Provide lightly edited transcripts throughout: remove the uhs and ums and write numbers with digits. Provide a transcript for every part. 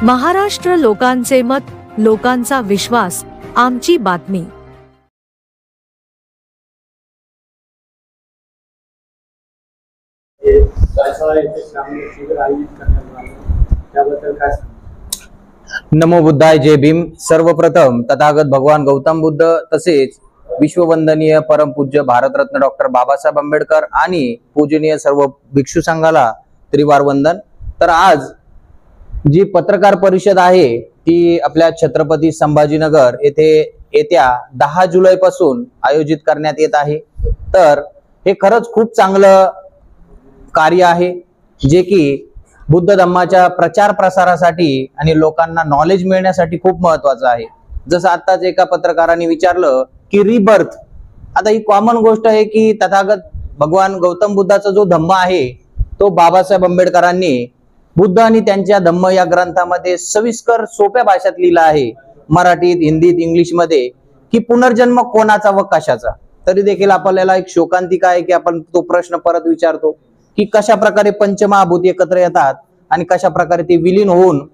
महाराष्ट्र लोकांचे मत, लोकांचा विश्वास, आमची बातमी। नमो बुद्धाय, जय भीम। सर्वप्रथम तथागत भगवान गौतम बुद्ध तसेच विश्ववंदनीय परमपूज्य भारतरत्न डॉक्टर बाबासाहेब आंबेडकर आणि पूजनीय सर्व भिक्षू संघाला त्रिवार वंदन। तर आज जी पत्रकार परिषद आहे ती आपल्या छत्रपती संभाजीनगर येथे येत्या 10 जुलै पासून आयोजित करण्यात येत आहे। तर हे खरंच खूप चांगलं कार्य आहे जे की बुद्ध धम्माच्या प्रचार प्रसारासाठी आणि लोकांना नॉलेज मिळण्यासाठी खूप महत्त्वाचं आहे। जसं आताच एका पत्रकाराने विचारलं की रिबर्थ, आता ही कॉमन गोष्ट आहे की तथागत भगवान गौतम बुद्धाचा जो धम्म आहे तो बाबासाहेब आंबेडकरांनी बुद्ध आणि त्यांच्या धम्म या ग्रंथामध्ये सविस्कर सोप्या भाषेत लिहिलं आहे, मराठीत, हिंदीत, इंग्लिश मध्ये, की पुनर्जन्म कोणाचा व कशाचा। तरी देखील आपल्याला एक शोकांतिका आहे की आपण तो प्रश्न परत विचारतो की कशा प्रकारे पंचमहाभूत एकत्र येतात आणि कशा प्रकारे ते विलीन होऊन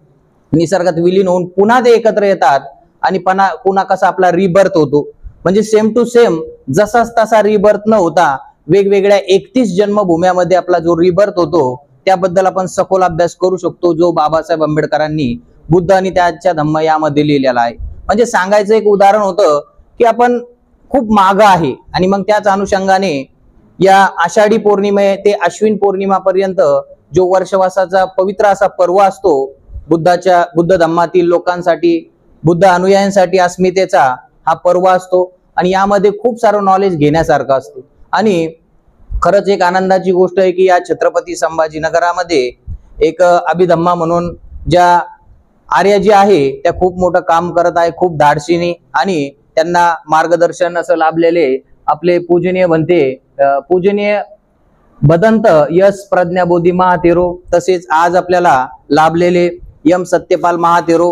निसर्गात विलीन होऊन पुन्हा ते एकत्र येतात आणि पुन्हा कसा आपला रिबर्थ होतो। म्हणजे सेम टू सेम जसाच तसा रिबर्थ न होता वेगवेगळ्या 31 जन्मभूम्यामध्ये आपला जो रिबर्थ होतो त्याबद्दल आपण सखोल अभ्यास करू शकतो, जो बाबासाहेब आंबेडकरांनी बुद्ध आणि त्यांच्या धम्म यामध्ये लिहिलेला आहे। म्हणजे सांगायचं एक उदाहरण होतं की आपण खूप माग आहे आणि मग त्याच अनुषंगाने या आषाढी पौर्णिमे ते अश्विन पौर्णिमापर्यंत जो वर्षवासाचा पवित्र असा पर्व असतो बुद्ध धम्मातील लोकांसाठी, बुद्ध अनुयायांसाठी अस्मितेचा हा पर्व असतो आणि यामध्ये खूप सारं नॉलेज घेण्यासारखं असतं। आणि खरंच एक आनंदाची गोष्ट आहे की या छत्रपती संभाजीनगरामध्ये एक अभिधम्मा म्हणून ज्या आर्या जी आहे त्या खूप मोठं काम करत आहे, खूप धाडसीने, आणि त्यांना मार्गदर्शन असं लाभलेले आपले पूजनीय पूजनीय भदंत यश प्रज्ञाबोधी महातेरो, तसेच आज आपल्याला लाभलेले यम सत्यपाल महातेरो,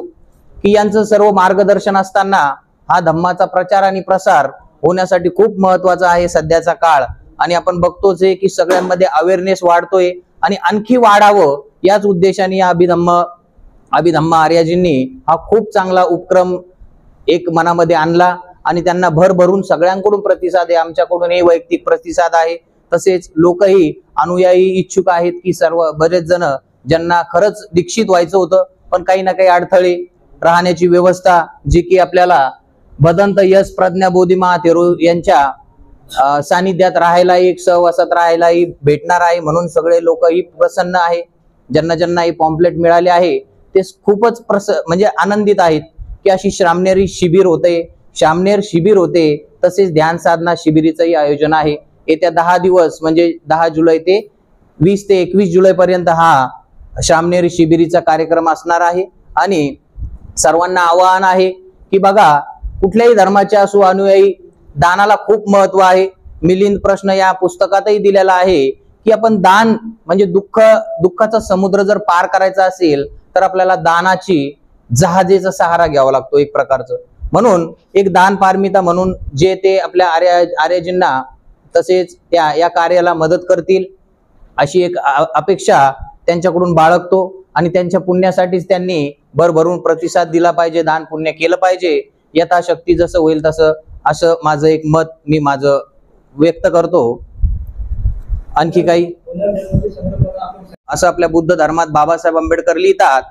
की यांचं सर्व मार्गदर्शन असताना हा धम्माचा प्रचार आणि प्रसार होण्यासाठी खूप महत्वाचा आहे सध्याचा काळ। आणि आपण बघतोच आहे की सगळ्यांमध्ये अवेअरनेस वाढतोय आणि आणखी वाढावं याच उद्देशाने या अभिधम्मा आर्याजींनी हा खूप चांगला उपक्रम एक मनामध्ये आणला आणि त्यांना भरभरून सगळ्यांकडून प्रतिसाद आहे, आमच्याकडूनही वैयक्तिक प्रतिसाद आहे। तसेच लोकही अनुयायी इच्छुक आहेत की सर्व बरेच जण ज्यांना खरंच दीक्षित व्हायचं होतं पण काही ना काही अडथळे, राहण्याची व्यवस्था जी की आपल्याला भदंत यश प्रज्ञाबोधी महातेरो यांच्या सानिध्यात राहायलाही, एक सहवासात राहायलाही भेटणार आहे, म्हणून सगळे लोकही प्रसन्न आहे। ज्यांना हे पॉम्पलेट मिळाले आहे ते खूपच म्हणजे आनंदित आहेत की अशी श्रामणेरी शिबिर होते, तसेच ध्यान साधना शिबिरीचंही आयोजन आहे। येत्या 10 दिवस म्हणजे 10 जुलै ते 20 ते 21 जुलै पर्यंत हा श्रामणेरी शिबिरीचा कार्यक्रम असणार आहे। आणि सर्वांना आवाहन आहे की बघा, कुठल्याही धर्माचे असो अनुयायी, दानाला खूप महत्व आहे। मिलिंद प्रश्न या पुस्तकातही दिलेला आहे की आपण दान म्हणजे दुःखाचा समुद्र जर पार करायचा असेल तर आपल्याला दानाची जहाजेचा सहारा घ्यावा लागतो एक प्रकारचं। म्हणून एक दान पारमिता म्हणून जे ते आपल्या आर्यजींना तसेच या कार्याला मदत करतील अशी एक अपेक्षा त्यांच्याकडून बाळगतो आणि त्यांच्या पुण्यासाठीच त्यांनी भरभरून प्रतिसाद दिला पाहिजे, दान पुण्य केलं पाहिजे, यथाशक्ती जसं होईल तसं, असं माझं एक मत मी माझं व्यक्त करतो। आणखी काही असं आपल्या बुद्ध धर्मात बाबासाहेब आंबेडकर लिहितात,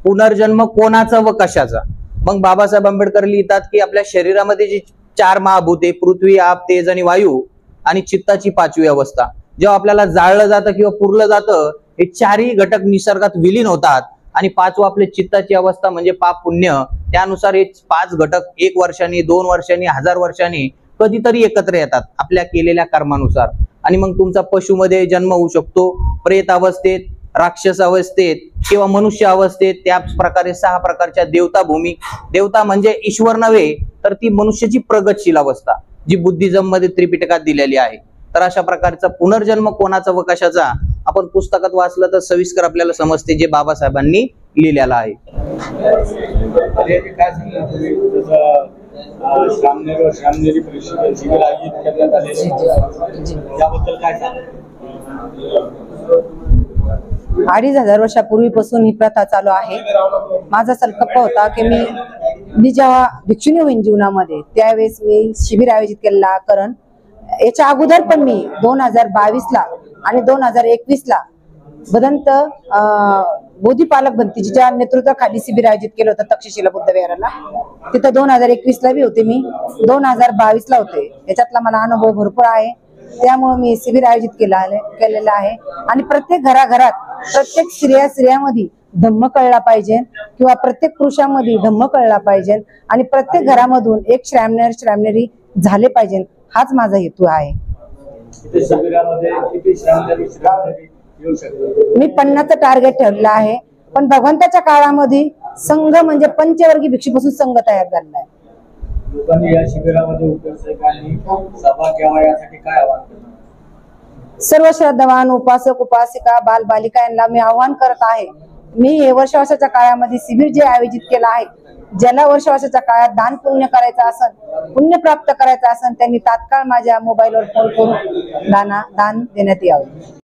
पुनर्जन्म कोणाचा व कशाचा। मग बाबासाहेब आंबेडकर लिहितात की आपल्या शरीरामध्ये जी 4 महाभूते, पृथ्वी, आप, तेज आणि वायू आणि चित्ताची 5वी अवस्था, जेव्हा आपल्याला जाळलं जातं किंवा पुरलं जातं हे 4ही घटक निसर्गात विलीन होतात आणि 5वं आपले चित्ताची अवस्था म्हणजे पाप पुण्य, त्यानुसार हे 5 घटक 1 वर्षांनी, 2 वर्षांनी, 1000 वर्षांनी कधीतरी एकत्र येतात आपल्या केलेल्या कर्मानुसार। आणि मग तुमचा पशुमध्ये जन्म होऊ शकतो, प्रेत अवस्थेत, राक्षस अवस्थेत किंवा मनुष्य अवस्थेत। त्याच प्रकारे 6 प्रकारच्या देवता भूमी, देवता म्हणजे ईश्वर नव्हे तर ती मनुष्याची प्रगतशील अवस्था जी बुद्धिझम मध्ये त्रिपिटकात दिलेली आहे। तर अशा प्रकारचा पुनर्जन्म कोणाचा व कशाचा आपण पुस्तकात वाचलं तर सविस्कर आपल्याला समजते, जे बाबासाहेबांनी लिहिलेलं आहे। श्रामणेरी परिषद शिबिर आयोजित करण्यात आले, त्याबद्दल काय सांगाल? 2500 वर्षापूर्वीपासून ही प्रथा चालू आहे। माझा संकल्प होता की मी जेव्हा भिक्षुणी होईन जीवनामध्ये त्यावेळेस मी शिबिर आयोजित केलेला करण। याच्या अगोदर पण मी 2022 ला आणि 2021 ला बदंत बोधिपालक भंतीजीच्या नेतृत्वाखाली शिबिर आयोजित केलं होतं तक्षशिला बुद्ध विहाराला। तिथं 2021 ला बी होते मी, 2022 ला होते। याच्यातला मला अनुभव भरपूर आहे, त्यामुळे मी शिबिर आयोजित केलेलं आहे। आणि प्रत्येक घराघरात प्रत्येक स्त्रियामध्ये धम्म कळला पाहिजे किंवा प्रत्येक पुरुषामध्ये धम्म कळला पाहिजे आणि प्रत्येक घरामधून एक श्रामणेरी झाले पाहिजे, हाच माझा हेतू आहे। मी 50चं टार्गेट ठरलं आहे, पण भगवंताच्या काळामध्ये संघ म्हणजे पंचवर्गीय भिक्षूपासून संघ तयार झालेला आहे। लोकांनी या शिबिरामध्ये उपस्थितांनी सहभाग घ्यावा यासाठी काय आवाहन करणार? सर्व श्रद्धावान उपासक उपासिका बालबालिका यांना मी आवाहन करत आहे। मी हे वर्षाच्या काळामध्ये शिबिर जे आयोजित केलं आहे, ज्याला वर्षाच्या काळात दान पुण्य करायचं असेल, पुण्य प्राप्त करायचं असेल, त्यांनी तात्काळ माझ्या मोबाईलवर फोन करून दान देण्यात यावे।